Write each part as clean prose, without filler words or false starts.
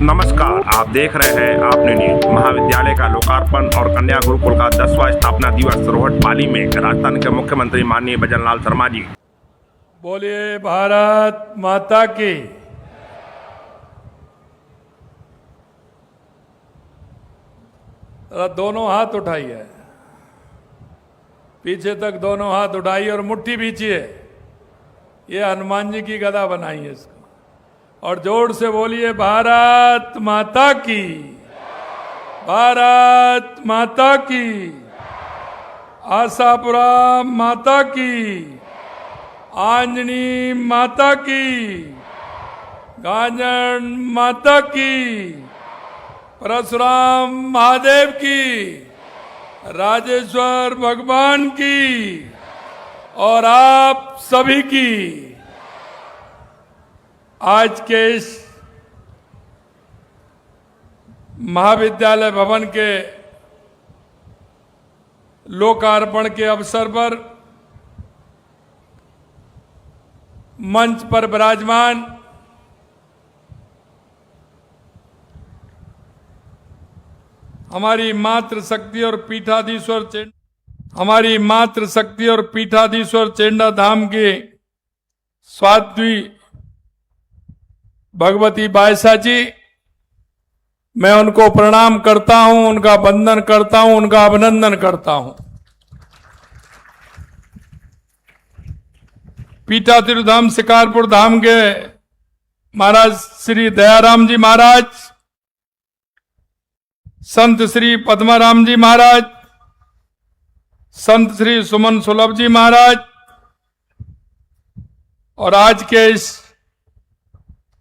नमस्कार, आप देख रहे हैं आपने न्यूज। महाविद्यालय का लोकार्पण और कन्या गुरुकुल का 10वां स्थापना दिवस रोहट पाली में राजस्थान के मुख्यमंत्री माननीय भजनलाल शर्मा जी। बोलिए भारत माता की। दोनों हाथ उठाइए, पीछे तक दोनों हाथ उठाइए और मुट्ठी बीचिए। ये हनुमान जी की गदा बनाई है इसको, और जोर से बोलिए भारत माता की, भारत माता की, आशापुरा माता की, आंजनी माता की, गाजन माता की, परशुराम महादेव की, राजेश्वर भगवान की और आप सभी की। आज के इस महाविद्यालय भवन के लोकार्पण के अवसर पर मंच पर विराजमान हमारी मातृशक्ति और पीठाधीश्वर चेंडा धाम के स्वाध्वी भगवती बायसा जी, मैं उनको प्रणाम करता हूं, उनका वंदन करता हूं, उनका अभिनंदन करता हूं। पीठाधीश्वर धाम शिकारपुर धाम के महाराज श्री दयाराम जी महाराज, संत श्री पद्माराम जी महाराज, संत श्री सुमन सुलभ जी महाराज, और आज के इस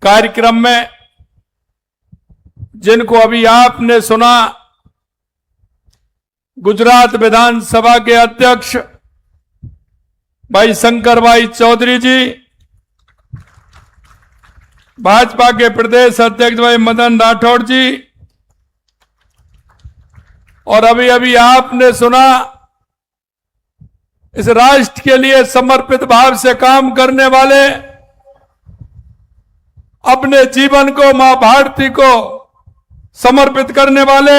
कार्यक्रम में जिनको अभी आपने सुना, गुजरात विधानसभा के अध्यक्ष भाई शंकर भाई चौधरी जी, भाजपा के प्रदेश अध्यक्ष भाई मदन राठौड़ जी, और अभी अभी आपने सुना इस राष्ट्र के लिए समर्पित भाव से काम करने वाले, अपने जीवन को मां भारती को समर्पित करने वाले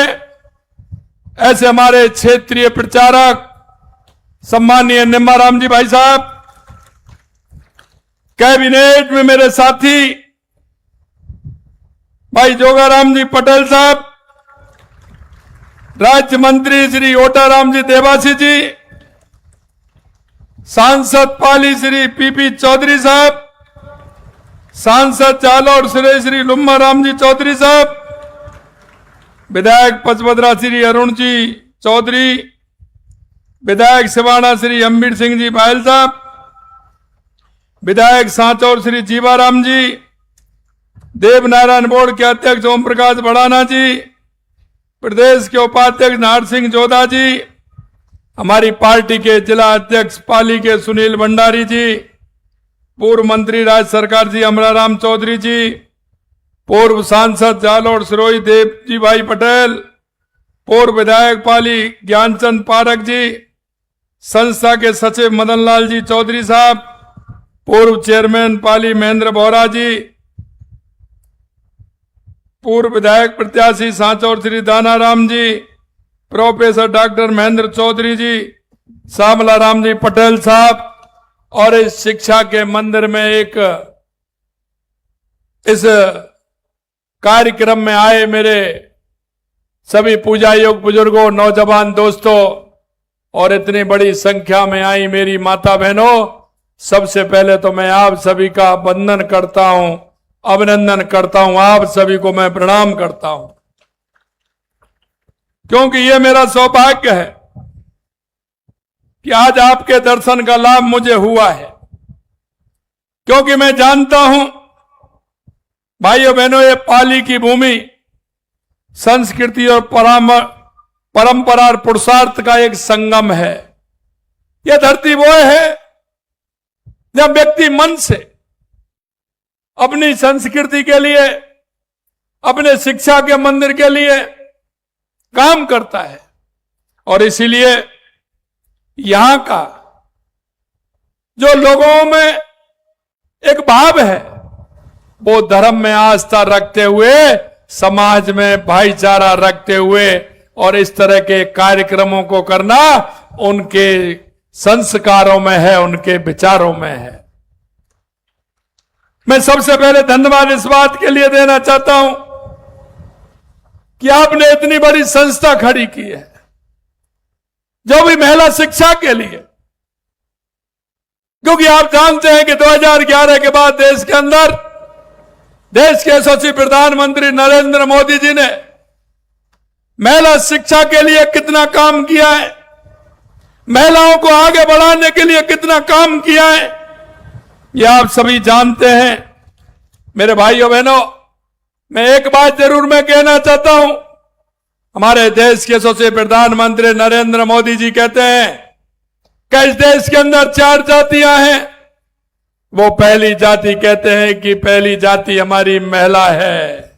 ऐसे हमारे क्षेत्रीय प्रचारक सम्मानीय निम्माराम जी भाई साहब, कैबिनेट में मेरे साथी भाई जोगाराम जी पटेल साहब, राज्य मंत्री श्री ओटाराम जी देवासी जी, सांसद पाली श्री पीपी चौधरी साहब, सांसद जालौर श्री लुम्मा राम जी चौधरी साहब, विधायक पचपदरा श्री अरुण जी चौधरी, विधायक सिवाना श्री अम्बीर सिंह जी बायल साहब, विधायक सांचौर श्री जीवाराम जी, देवनारायण बोर्ड के अध्यक्ष ओम प्रकाश बड़ाना जी, प्रदेश के उपाध्यक्ष नार सिंह जोधा जी, हमारी पार्टी के जिला अध्यक्ष पाली के सुनील भंडारी जी, पूर्व मंत्री राज्य सरकार जी अमराराम चौधरी जी, पूर्व सांसद जालौर सिरोही देव जी भाई पटेल, पूर्व विधायक पाली ज्ञानचंद पारक जी, संस्था के सचिव मदनलाल जी चौधरी साहब, पूर्व चेयरमैन पाली महेंद्र बोहरा जी, पूर्व विधायक प्रत्याशी सांचौर श्री दानाराम जी, प्रोफेसर डॉक्टर महेंद्र चौधरी जी, श्यामला राम जी पटेल साहब, और इस शिक्षा के मंदिर में इस कार्यक्रम में आए मेरे सभी पूजा योग बुजुर्गों, नौजवान दोस्तों, और इतनी बड़ी संख्या में आई मेरी माता बहनों, सबसे पहले तो मैं आप सभी का वंदन करता हूं, अभिनंदन करता हूं, आप सभी को मैं प्रणाम करता हूं, क्योंकि यह मेरा सौभाग्य है कि आज आपके दर्शन का लाभ मुझे हुआ है। क्योंकि मैं जानता हूं भाइयों बहनों, ये पाली की भूमि संस्कृति और परंपरा और पुरुषार्थ का एक संगम है। यह धरती वो है जब व्यक्ति मन से अपनी संस्कृति के लिए, अपने शिक्षा के मंदिर के लिए काम करता है, और इसीलिए यहां का जो लोगों में एक भाव है, वो धर्म में आस्था रखते हुए समाज में भाईचारा रखते हुए और इस तरह के कार्यक्रमों को करना उनके संस्कारों में है, उनके विचारों में है। मैं सबसे पहले धन्यवाद इस बात के लिए देना चाहता हूं कि आपने इतनी बड़ी संस्था खड़ी की है जो भी महिला शिक्षा के लिए, क्योंकि आप जानते हैं कि 2011 के बाद देश के अंदर देश के यशस्वी प्रधानमंत्री नरेंद्र मोदी जी ने महिला शिक्षा के लिए कितना काम किया है, महिलाओं को आगे बढ़ाने के लिए कितना काम किया है, ये आप सभी जानते हैं। मेरे भाइयों बहनों, मैं एक बात जरूर मैं कहना चाहता हूं, हमारे देश के यशस्वी प्रधानमंत्री नरेंद्र मोदी जी कहते हैं कि इस देश के अंदर 4 जातियां हैं। वो पहली जाति कहते हैं कि पहली जाति हमारी महिला है,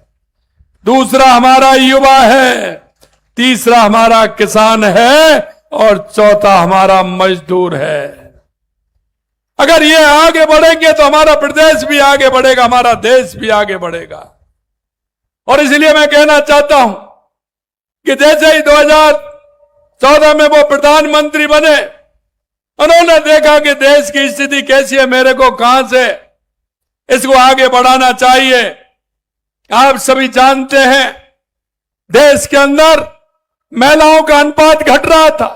दूसरा हमारा युवा है, तीसरा हमारा किसान है और चौथा हमारा मजदूर है। अगर ये आगे बढ़ेंगे तो हमारा प्रदेश भी आगे बढ़ेगा, हमारा देश भी आगे बढ़ेगा। और इसलिए मैं कहना चाहता हूं कि जैसे ही 2014 में वो प्रधानमंत्री बने, उन्होंने देखा कि देश की स्थिति कैसी है, मेरे को कहां से इसको आगे बढ़ाना चाहिए। आप सभी जानते हैं देश के अंदर महिलाओं का अनुपात घट रहा था,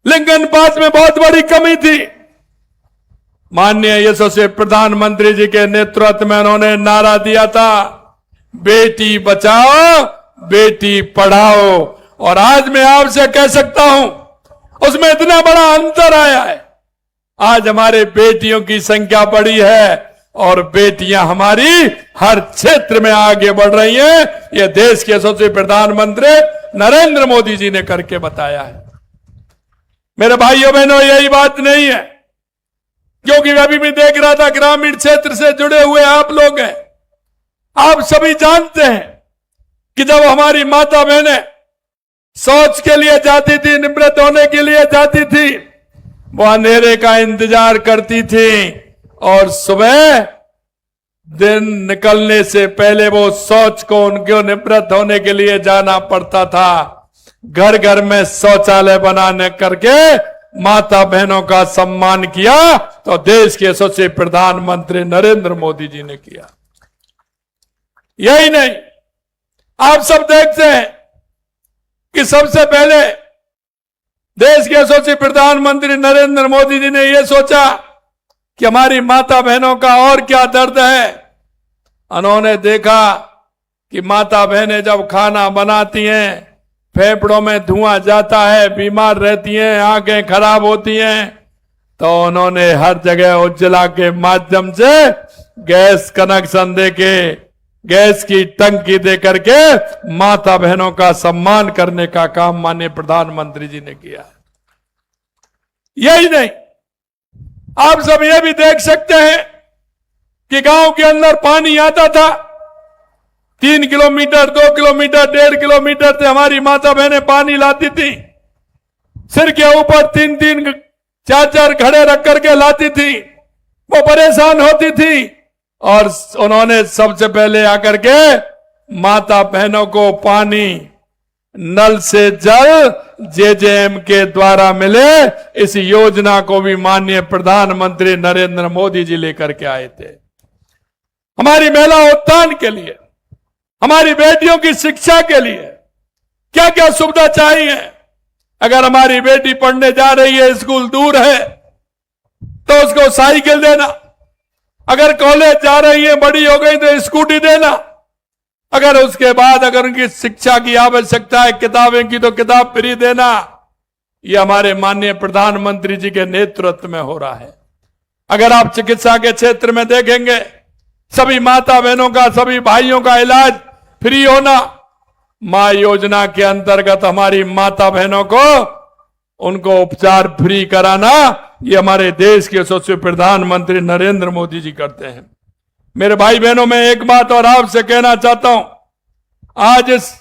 लिंग अनुपात में बहुत बड़ी कमी थी। माननीय यशस्वी प्रधानमंत्री जी के नेतृत्व में उन्होंने नारा दिया था, बेटी बचाओ बेटी पढ़ाओ। और आज मैं आपसे कह सकता हूं उसमें इतना बड़ा अंतर आया है। आज हमारे बेटियों की संख्या बढ़ी है और बेटियां हमारी हर क्षेत्र में आगे बढ़ रही हैं। यह देश के यशस्वी प्रधानमंत्री नरेंद्र मोदी जी ने करके बताया है। मेरे भाइयों बहनों, यही बात नहीं है, क्योंकि अभी मैं देख रहा था ग्रामीण क्षेत्र से जुड़े हुए आप लोग हैं। आप सभी जानते हैं कि जब हमारी माता बहनें शौच के लिए जाती थी, निवृत्त होने के लिए जाती थी, वो अंधेरे का इंतजार करती थी और सुबह दिन निकलने से पहले वो शौच को उनके निवृत्त होने के लिए जाना पड़ता था। घर घर में शौचालय बनाने करके माता बहनों का सम्मान किया तो देश के यशस्वी प्रधानमंत्री नरेंद्र मोदी जी ने किया। यही नहीं, आप सब देखते हैं कि सबसे पहले देश के यशस्वी प्रधानमंत्री नरेंद्र मोदी जी ने यह सोचा कि हमारी माता बहनों का और क्या दर्द है। उन्होंने देखा कि माता बहनें जब खाना बनाती हैं, फेफड़ों में धुआं जाता है, बीमार रहती हैं, आंखें खराब होती हैं, तो उन्होंने हर जगह उज्ज्वला के माध्यम से गैस कनेक्शन देके, गैस की टंकी दे करके माता बहनों का सम्मान करने का काम माननीय प्रधानमंत्री जी ने किया। यही नहीं, आप सब ये भी देख सकते हैं कि गांव के अंदर पानी आता था 3 किलोमीटर, 2 किलोमीटर, 1.5 किलोमीटर से हमारी माता बहनें पानी लाती थी। सिर के ऊपर 3-3, 4-4 घड़े रख करके लाती थी। वो परेशान होती थी और उन्होंने सबसे पहले आकर के माता बहनों को पानी नल से जल जेजेएम के द्वारा मिले, इस योजना को भी माननीय प्रधानमंत्री नरेंद्र मोदी जी लेकर के आए थे। हमारी महिला उत्थान के लिए, हमारी बेटियों की शिक्षा के लिए क्या क्या सुविधा चाहिए। अगर हमारी बेटी पढ़ने जा रही है, स्कूल दूर है, तो उसको साइकिल देना। अगर कॉलेज जा रही है, बड़ी हो गई, तो स्कूटी देना। अगर उसके बाद अगर उनकी शिक्षा की आवश्यकता है, किताबें की, तो किताब फ्री देना। यह हमारे माननीय प्रधानमंत्री जी के नेतृत्व में हो रहा है। अगर आप चिकित्सा के क्षेत्र में देखेंगे, सभी माता बहनों का, सभी भाइयों का इलाज फ्री होना। मां योजना के अंतर्गत हमारी माता बहनों को उनको उपचार फ्री कराना, ये हमारे देश के यशस्वी प्रधानमंत्री नरेंद्र मोदी जी करते हैं। मेरे भाई बहनों, मैं एक बात और आपसे कहना चाहता हूं। आज इस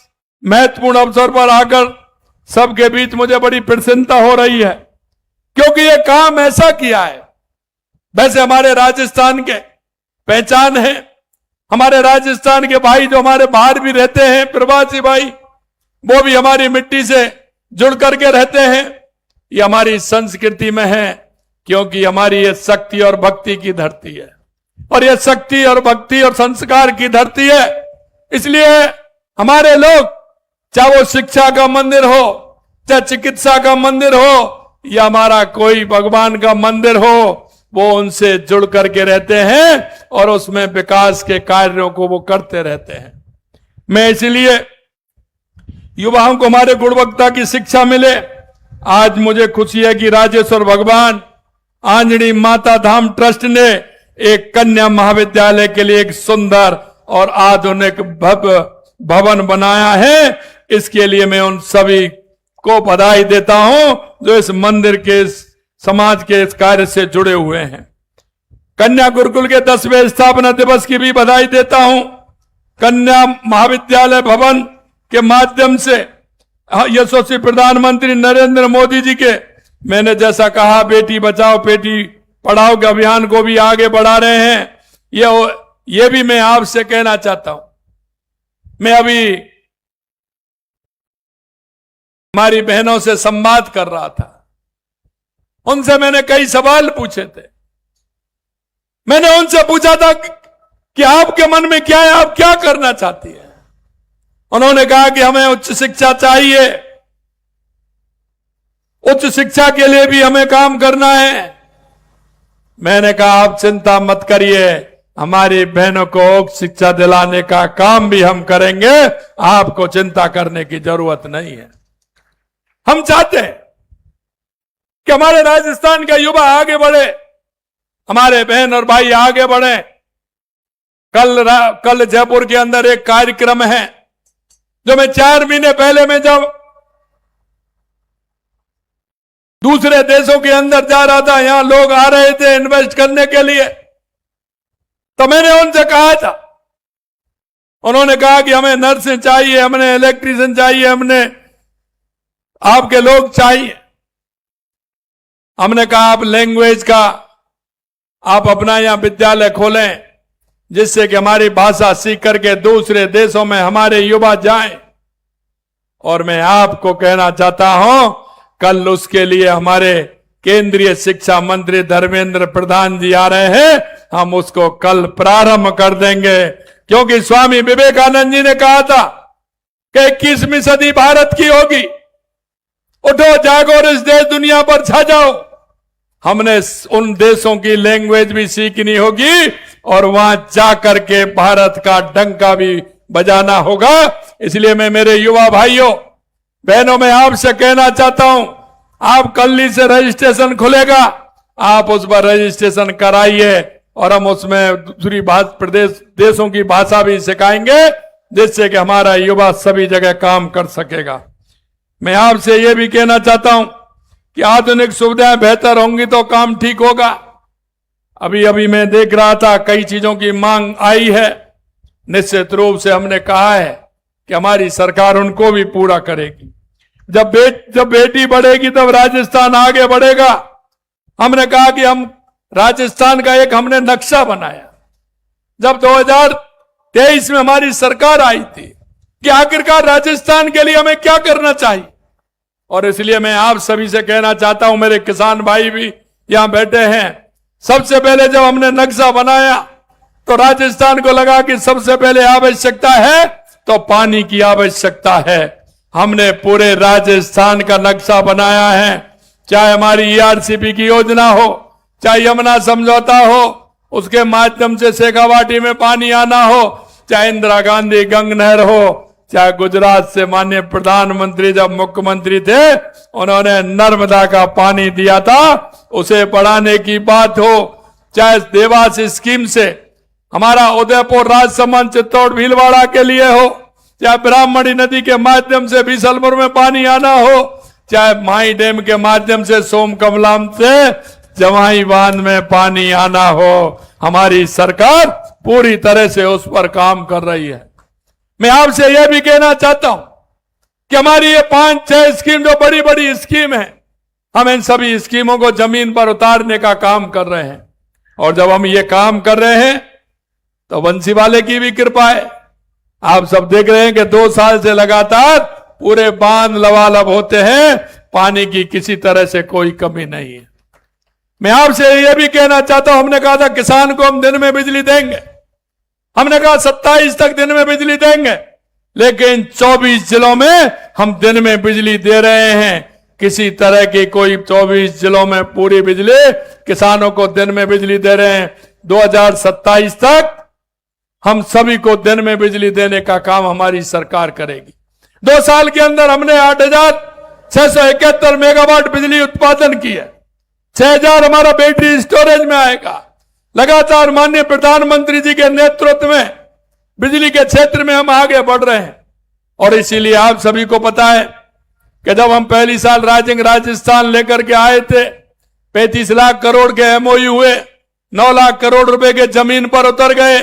महत्वपूर्ण अवसर पर आकर सबके बीच मुझे बड़ी प्रसन्नता हो रही है, क्योंकि ये काम ऐसा किया है। वैसे हमारे राजस्थान के पहचान है, हमारे राजस्थान के भाई जो हमारे बाहर भी रहते हैं, प्रवासी भाई, वो भी हमारी मिट्टी से जुड़ करके रहते हैं। ये हमारी संस्कृति में है, क्योंकि हमारी ये शक्ति और भक्ति की धरती है, और ये शक्ति और भक्ति और संस्कार की धरती है। इसलिए हमारे लोग, चाहे वो शिक्षा का मंदिर हो, चाहे चिकित्सा का मंदिर हो, या हमारा कोई भगवान का मंदिर हो, वो उनसे जुड़ करके रहते हैं और उसमें विकास के कार्यों को वो करते रहते हैं। मैं इसलिए युवाओं को हमारे गुणवत्ता की शिक्षा मिले। आज मुझे खुशी है कि राजेश्वर भगवान आंजणी माता धाम ट्रस्ट ने एक कन्या महाविद्यालय के लिए एक सुंदर और आधुनिक भवन बनाया है। इसके लिए मैं उन सभी को बधाई देता हूं जो इस मंदिर के, समाज के इस कार्य से जुड़े हुए हैं। कन्या गुरुकुल के 10वें स्थापना दिवस की भी बधाई देता हूं। कन्या महाविद्यालय भवन के माध्यम से यशस्वी प्रधानमंत्री नरेंद्र मोदी जी के, मैंने जैसा कहा, बेटी बचाओ बेटी पढ़ाओ के अभियान को भी आगे बढ़ा रहे हैं। ये भी मैं आपसे कहना चाहता हूं। मैं अभी हमारी बहनों से संवाद कर रहा था, उनसे मैंने कई सवाल पूछे थे। मैंने उनसे पूछा था कि आपके मन में क्या है, आप क्या करना चाहती है। उन्होंने कहा कि हमें उच्च शिक्षा चाहिए, उच्च शिक्षा के लिए भी हमें काम करना है। मैंने कहा आप चिंता मत करिए, हमारी बहनों को उच्च शिक्षा दिलाने का काम भी हम करेंगे, आपको चिंता करने की जरूरत नहीं है। हम चाहते हैं कि हमारे राजस्थान का युवा आगे बढ़े, हमारे बहन और भाई आगे बढ़े। कल जयपुर के अंदर एक कार्यक्रम है जो मैं 4 महीने पहले में जब दूसरे देशों के अंदर जा रहा था, यहां लोग आ रहे थे इन्वेस्ट करने के लिए, तो मैंने उनसे कहा था, उन्होंने कहा कि हमें नर्स चाहिए, हमें इलेक्ट्रीशियन चाहिए, हमने आपके लोग चाहिए। हमने कहा आप लैंग्वेज का आप अपना यहां विद्यालय खोलें, जिससे कि हमारी भाषा सीख करके दूसरे देशों में हमारे युवा जाएं। और मैं आपको कहना चाहता हूं, कल उसके लिए हमारे केंद्रीय शिक्षा मंत्री धर्मेंद्र प्रधान जी आ रहे हैं, हम उसको कल प्रारंभ कर देंगे। क्योंकि स्वामी विवेकानंद जी ने कहा था कि 21वीं सदी भारत की होगी, उठो जागो और इस देश दुनिया पर छा जाओ। हमने उन देशों की लैंग्वेज भी सीखनी होगी और वहां जाकर के भारत का डंका भी बजाना होगा। इसलिए मैं मेरे युवा भाइयों बहनों में आपसे कहना चाहता हूं, आप कल से रजिस्ट्रेशन खुलेगा, आप उस पर रजिस्ट्रेशन कराइए और हम उसमें दूसरी प्रदेश देशों की भाषा भी सिखाएंगे, जिससे कि हमारा युवा सभी जगह काम कर सकेगा। मैं आपसे यह भी कहना चाहता हूं कि आधुनिक सुविधाएं बेहतर होंगी तो काम ठीक होगा। अभी मैं देख रहा था कई चीजों की मांग आई है, निश्चित रूप से हमने कहा है कि हमारी सरकार उनको भी पूरा करेगी। जब बेटी बढ़ेगी तब राजस्थान आगे बढ़ेगा। हमने कहा कि हम राजस्थान का एक हमने नक्शा बनाया जब 2023 में हमारी सरकार आई थी कि आखिरकार राजस्थान के लिए हमें क्या करना चाहिए। और इसलिए मैं आप सभी से कहना चाहता हूं, मेरे किसान भाई भी यहां बैठे हैं, सबसे पहले जब हमने नक्शा बनाया तो राजस्थान को लगा कि सबसे पहले आवश्यकता है तो पानी की आवश्यकता है। हमने पूरे राजस्थान का नक्शा बनाया है, चाहे हमारी ईआरसीपी की योजना हो, चाहे यमुना समझौता हो, उसके माध्यम से शेखावाटी में पानी आना हो, चाहे इंदिरा गांधी गंग नहर हो, चाहे गुजरात से माननीय प्रधानमंत्री जब मुख्यमंत्री थे उन्होंने नर्मदा का पानी दिया था, उसे बढ़ाने की बात हो, चाहे देवास स्कीम से हमारा उदयपुर राजसमंद चित्तौड़ भीलवाड़ा के लिए हो, चाहे ब्राह्मणी नदी के माध्यम से बीसलपुर में पानी आना हो, चाहे माई डैम के माध्यम से सोम कमलाम से जवाई बांध में पानी आना हो, हमारी सरकार पूरी तरह से उस पर काम कर रही है। मैं आपसे यह भी कहना चाहता हूं कि हमारी ये 5-6 स्कीम जो बड़ी बड़ी स्कीम है, हम इन सभी स्कीमों को जमीन पर उतारने का काम कर रहे हैं। और जब हम ये काम कर रहे हैं तो बंसी वाले की भी कृपा है। आप सब देख रहे हैं कि 2 साल से लगातार पूरे बांध लबालब होते हैं, पानी की किसी तरह से कोई कमी नहीं है। मैं आपसे यह भी कहना चाहता हूं, हमने कहा था किसान को हम दिन में बिजली देंगे, हमने कहा 27 तक दिन में बिजली देंगे, लेकिन 24 जिलों में हम दिन में बिजली दे रहे हैं। किसी तरह की कोई 24 जिलों में पूरी बिजली किसानों को दिन में बिजली दे रहे हैं। 2027 तक हम सभी को दिन में बिजली देने का काम हमारी सरकार करेगी। 2 साल के अंदर हमने 8,671 मेगावाट बिजली उत्पादन की है। 6,000 हमारा बैटरी स्टोरेज में आएगा। लगातार माननीय प्रधानमंत्री जी के नेतृत्व में बिजली के क्षेत्र में हम आगे बढ़ रहे हैं। और इसीलिए आप सभी को पता है कि जब हम पहली साल राजस्थान लेकर के आए थे, 35 लाख करोड़ के एमओयू हुए, 9 लाख करोड़ रुपए के जमीन पर उतर गए।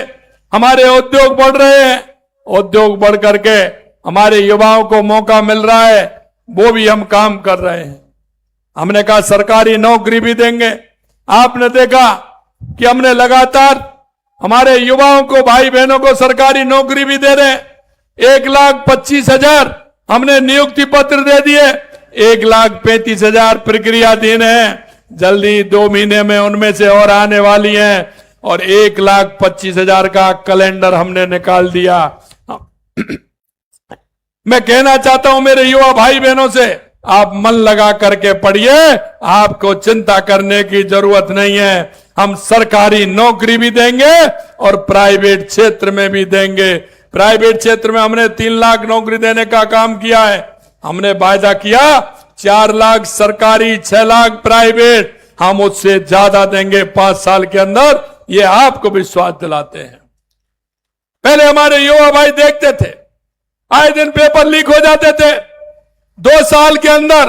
हमारे उद्योग बढ़ रहे हैं, उद्योग बढ़ करके हमारे युवाओं को मौका मिल रहा है, वो भी हम काम कर रहे हैं। हमने कहा सरकारी नौकरी भी देंगे। आपने देखा कि हमने लगातार हमारे युवाओं को, भाई बहनों को सरकारी नौकरी भी दे रहे हैं। 1,25,000 हमने नियुक्ति पत्र दे दिए, 1,35,000 प्रक्रियाधीन है। जल्दी 2 महीने में उनमें से और आने वाली हैं और 1,25,000 का कैलेंडर हमने निकाल दिया। मैं कहना चाहता हूं मेरे युवा भाई बहनों से, आप मन लगा करके पढ़िए, आपको चिंता करने की जरूरत नहीं है। हम सरकारी नौकरी भी देंगे और प्राइवेट क्षेत्र में भी देंगे। प्राइवेट क्षेत्र में हमने 3 लाख नौकरी देने का काम किया है। हमने वायदा किया 4 लाख सरकारी, 6 लाख प्राइवेट, हम उससे ज्यादा देंगे 5 साल के अंदर, ये आपको विश्वास दिलाते हैं। पहले हमारे युवा भाई देखते थे, आए दिन पेपर लीक हो जाते थे। 2 साल के अंदर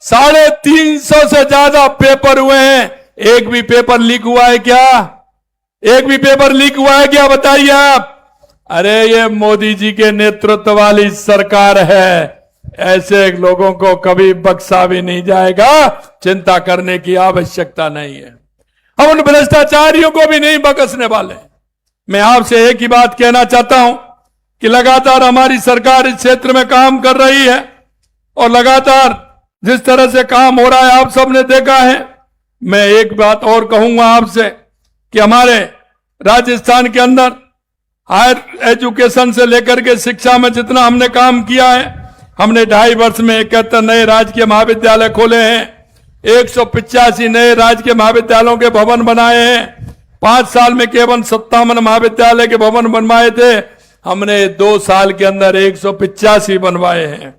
350 से ज्यादा पेपर हुए हैं। एक भी पेपर लीक हुआ है क्या? एक भी पेपर लीक हुआ है क्या, बताइए आप? अरे ये मोदी जी के नेतृत्व वाली सरकार है, ऐसे लोगों को कभी बख्शा भी नहीं जाएगा। चिंता करने की आवश्यकता नहीं है। हम उन भ्रष्टाचारियों को भी नहीं बख्शने वाले। मैं आपसे एक ही बात कहना चाहता हूं कि लगातार हमारी सरकार इस क्षेत्र में काम कर रही है और लगातार जिस तरह से काम हो रहा है आप सबने देखा है। मैं एक बात और कहूंगा आपसे कि हमारे राजस्थान के अंदर हायर एजुकेशन से लेकर के शिक्षा में जितना हमने काम किया है, हमने 2.5 वर्ष में 71 नए राजकीय महाविद्यालय खोले हैं, 185 नए राजकीय महाविद्यालयों के भवन बनाए हैं। 5 साल में केवल 57 महाविद्यालय के भवन बनवाए थे, हमने 2 साल के अंदर 185 बनवाए हैं।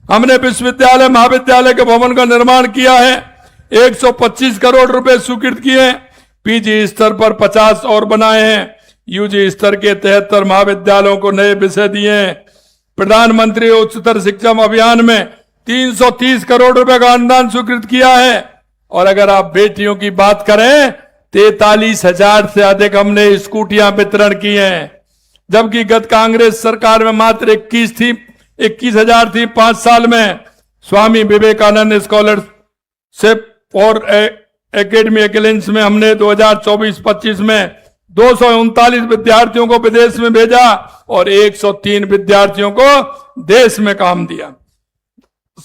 हमने विश्वविद्यालय महाविद्यालय के भवन का निर्माण किया है, 125 करोड़ रुपए स्वीकृत किए। पीजी स्तर पर 50 और बनाए हैं। यूजी स्तर के 73 महाविद्यालयों को नए विषय दिए हैं। प्रधानमंत्री उच्चतर शिक्षा अभियान में 330 करोड़ रुपए का अनुदान स्वीकृत किया है। और अगर आप बेटियों की बात करें, 43,000 से अधिक हमने स्कूटियां वितरण की हैं, जबकि गत कांग्रेस सरकार में मात्र 21,000 थी। 5 साल में स्वामी विवेकानंद स्कॉलरशिप और एकेडमी एक्सीलेंस में हमने 2024-25 में 239 विद्यार्थियों को विदेश में भेजा और 103 विद्यार्थियों को देश में काम दिया।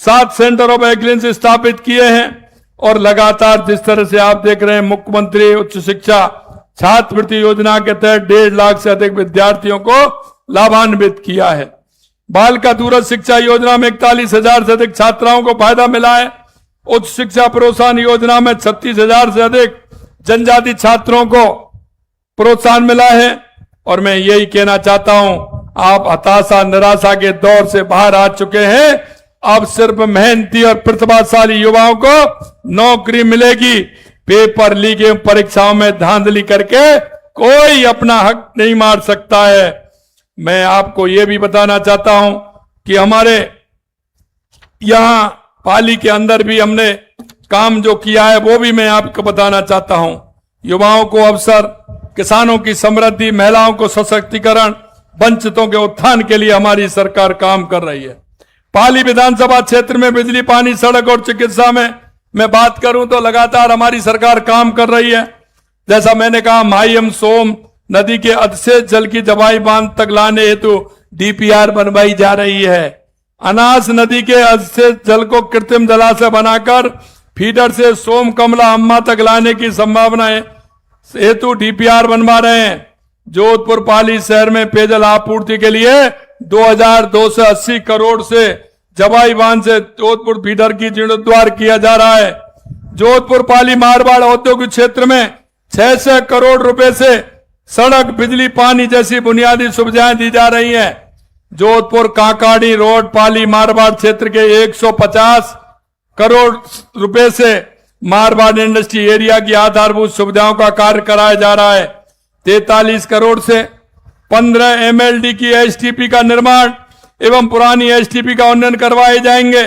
7 सेंटर ऑफ एक्सीलेंस स्थापित किए हैं और लगातार जिस तरह से आप देख रहे हैं, मुख्यमंत्री उच्च शिक्षा छात्रवृत्ति योजना के तहत 1.5 लाख से अधिक विद्यार्थियों को लाभान्वित किया है। बालिका दूरस्थ शिक्षा योजना में 41,000 से अधिक छात्राओं को फायदा मिला है। उच्च शिक्षा प्रोत्साहन योजना में 36,000 से अधिक जनजाति छात्रों को प्रोत्साहन मिला है। और मैं यही कहना चाहता हूं, आप हताशा निराशा के दौर से बाहर आ चुके हैं। अब सिर्फ मेहनती और प्रतिभाशाली युवाओं को नौकरी मिलेगी। पेपर लीक परीक्षाओं में धांधली करके कोई अपना हक नहीं मार सकता है। मैं आपको यह भी बताना चाहता हूं कि हमारे यहां पाली के अंदर भी हमने काम जो किया है वो भी मैं आपको बताना चाहता हूं। युवाओं को अवसर, किसानों की समृद्धि, महिलाओं को सशक्तिकरण, वंचितों के उत्थान के लिए हमारी सरकार काम कर रही है। पाली विधानसभा क्षेत्र में बिजली, पानी, सड़क और चिकित्सा में मैं बात करूं तो लगातार हमारी सरकार काम कर रही है। जैसा मैंने कहा, माईएम सोम नदी के अधशेष जल की दवाई बांध तक लाने हेतु डीपीआर बनवाई जा रही है। अनास नदी के अधशेष जल को कृत्रिम जलाशय बनाकर फीडर से सोम कमला अम्मा तक लाने की संभावना है हेतु डीपीआर बनवा रहे हैं। जोधपुर पाली शहर में पेयजल आपूर्ति के लिए 2280 करोड़ से जवाई बांध से जोधपुर फीडर की जीर्णोद्धार किया जा रहा है। जोधपुर पाली मारवाड़ औद्योगिक क्षेत्र में 600 करोड़ रुपए से सड़क, बिजली, पानी जैसी बुनियादी सुविधाएं दी जा रही हैं। जोधपुर काकाड़ी रोड पाली मारवाड़ क्षेत्र के 150 करोड़ रुपए से मारवाड़ इंडस्ट्री एरिया की आधारभूत सुविधाओं का कार्य कराया जा रहा है। 43 करोड़ से 15 एमएलडी की एसटीपी का निर्माण एवं पुरानी एसटीपी का उन्नयन करवाए जाएंगे।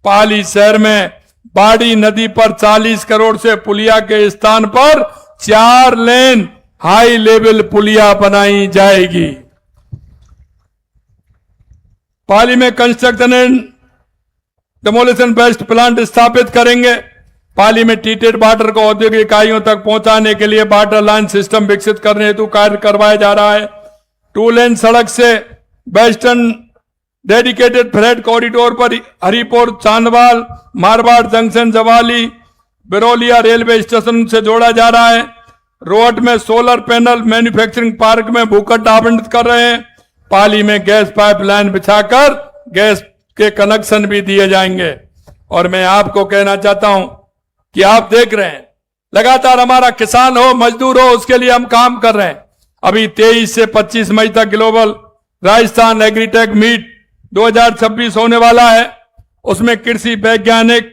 पाली शहर में बाड़ी नदी पर 40 करोड़ से पुलिया के स्थान पर 4 लेन हाई लेवल पुलिया बनाई जाएगी। पाली में construction and demolition waste plant स्थापित करेंगे। पाली में ट्रीटेड वाटर को औद्योगिक इकाइयों तक पहुंचाने के लिए वाटर लाइन सिस्टम विकसित करने हेतु कार्य करवाया जा रहा है। 2 लेन सड़क से वेस्टर्न डेडिकेटेड फ्रेट कॉरिडोर पर Haripur, Chandwal, Marwar junction, Jawali, Birauliya railway station से जोड़ा जा रहा है। रोड में सोलर पैनल मैन्युफैक्चरिंग पार्क में भूखंड आवंटित कर रहे हैं। पाली में गैस पाइपलाइन बिछाकर गैस के कनेक्शन भी दिए जाएंगे। और मैं आपको कहना चाहता हूं कि आप देख रहे हैं लगातार हमारा किसान हो, मजदूर हो, उसके लिए हम काम कर रहे हैं। अभी 23 से 25 मई तक ग्लोबल राजस्थान एग्रीटेक मीट 2026 होने वाला है। उसमें कृषि वैज्ञानिक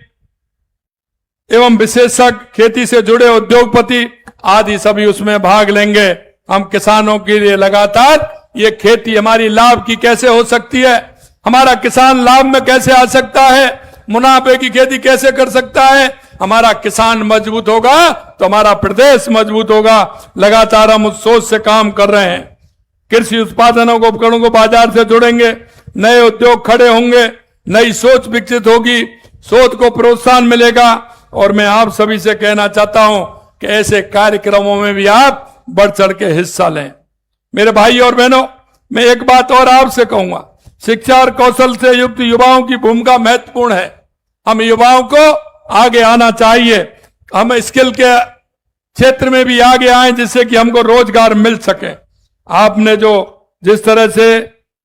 एवं विशेषज्ञ, खेती से जुड़े उद्योगपति आदि सभी उसमें भाग लेंगे। हम किसानों के लिए लगातार ये खेती हमारी लाभ की कैसे हो सकती है, हमारा किसान लाभ में कैसे आ सकता है, मुनाफे की खेती कैसे कर सकता है, हमारा किसान मजबूत होगा तो हमारा प्रदेश मजबूत होगा। लगातार हम उस सोच से काम कर रहे हैं। कृषि उत्पादनों को, उपकरणों को बाजार से जोड़ेंगे, नए उद्योग खड़े होंगे, नई सोच विकसित होगी, शोध को प्रोत्साहन मिलेगा। और मैं आप सभी से कहना चाहता हूं कि ऐसे कार्यक्रमों में भी आप बढ़ चढ़ के हिस्सा लें। मेरे भाई और बहनों, मैं एक बात और आपसे कहूंगा, शिक्षा और कौशल से युक्त युवाओं की भूमिका महत्वपूर्ण है। हम युवाओं को आगे आना चाहिए, हम स्किल के क्षेत्र में भी आगे आए जिससे कि हमको रोजगार मिल सके। आपने जो जिस तरह से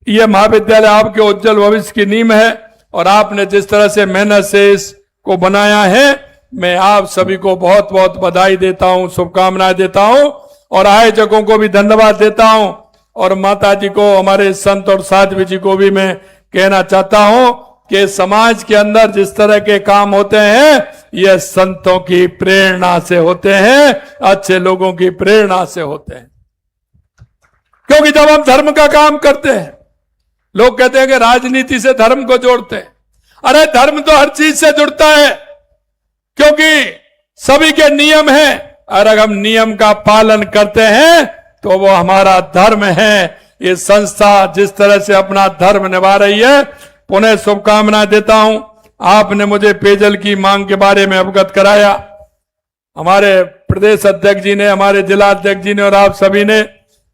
यह महाविद्यालय आपके उज्जवल भविष्य की नींव है और आपने जिस तरह से मेहनत से इसको बनाया है, मैं आप सभी को बहुत बहुत बधाई देता हूं, शुभकामनाएं देता हूं और आयोजकों को भी धन्यवाद देता हूं। और माता जी को, हमारे संत और साध्वी जी को भी मैं कहना चाहता हूं कि समाज के अंदर जिस तरह के काम होते हैं ये संतों की प्रेरणा से होते हैं, अच्छे लोगों की प्रेरणा से होते हैं। क्योंकि जब हम धर्म का काम करते हैं, लोग कहते हैं कि राजनीति से धर्म को जोड़ते हैं। अरे धर्म तो हर चीज से जुड़ता है, क्योंकि सभी के नियम हैं और अगर हम नियम का पालन करते हैं तो वो हमारा धर्म है। ये संस्था जिस तरह से अपना धर्म निभा रही है, पुनः शुभकामनाएं देता हूं। आपने मुझे पेयजल की मांग के बारे में अवगत कराया, हमारे प्रदेश अध्यक्ष जी ने, हमारे जिला अध्यक्ष जी ने और आप सभी ने।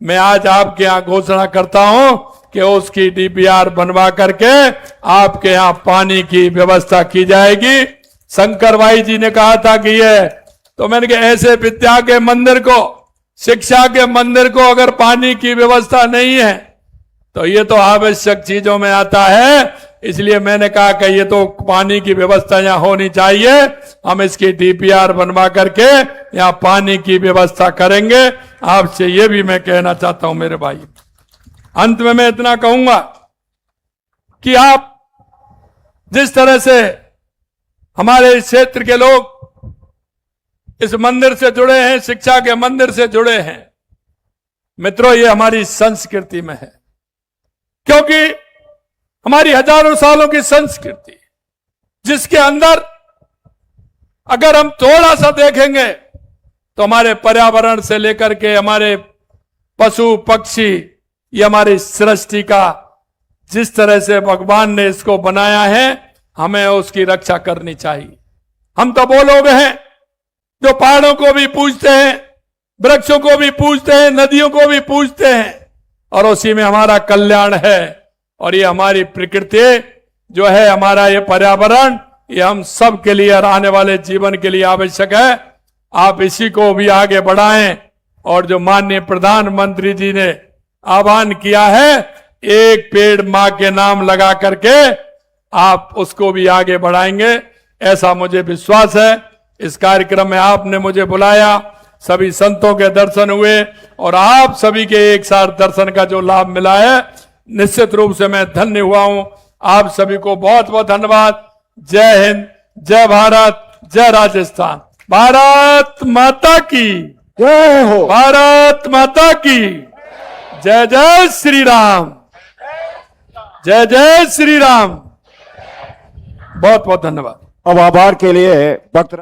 मैं आज आपके यहां घोषणा करता हूं कि उसकी डीपीआर बनवा करके आपके यहां पानी की व्यवस्था की जाएगी। शंकर भाई जी ने कहा था कि ये, तो मैंने कहा ऐसे विद्या के मंदिर को, शिक्षा के मंदिर को अगर पानी की व्यवस्था नहीं है तो ये तो आवश्यक चीजों में आता है। इसलिए मैंने कहा कि ये तो पानी की व्यवस्था यहां होनी चाहिए, हम इसकी डीपीआर बनवा करके यहां पानी की व्यवस्था करेंगे। आपसे ये भी मैं कहना चाहता हूं मेरे भाई। अंत में मैं इतना कहूंगा कि आप जिस तरह से हमारे इस क्षेत्र के लोग इस मंदिर से जुड़े हैं, शिक्षा के मंदिर से जुड़े हैं, मित्रों ये हमारी संस्कृति में है। क्योंकि हमारी हजारों सालों की संस्कृति जिसके अंदर अगर हम थोड़ा सा देखेंगे तो हमारे पर्यावरण से लेकर के हमारे पशु पक्षी, ये हमारी सृष्टि का जिस तरह से भगवान ने इसको बनाया है, हमें उसकी रक्षा करनी चाहिए। हम तो वो लोग हैं जो पहाड़ों को भी पूजते हैं, वृक्षों को भी पूजते हैं, नदियों को भी पूजते हैं, और उसी में हमारा कल्याण है। और ये हमारी प्रकृति जो है, हमारा ये पर्यावरण, ये हम सब के लिए और आने वाले जीवन के लिए आवश्यक है। आप इसी को भी आगे बढ़ाएं। और जो माननीय प्रधानमंत्री जी ने आह्वान किया है, एक पेड़ मां के नाम लगा करके, आप उसको भी आगे बढ़ाएंगे, ऐसा मुझे विश्वास है। इस कार्यक्रम में आपने मुझे बुलाया, सभी संतों के दर्शन हुए, और आप सभी के एक साथ दर्शन का जो लाभ मिला है, निश्चित रूप से मैं धन्य हुआ हूं। आप सभी को बहुत बहुत धन्यवाद। जय हिंद, जय भारत, जय राजस्थान। भारत माता की जय हो। भारत माता की जय। जय श्री राम, जय जय श्री राम। बहुत बहुत धन्यवाद। अब आभार के लिए वक्त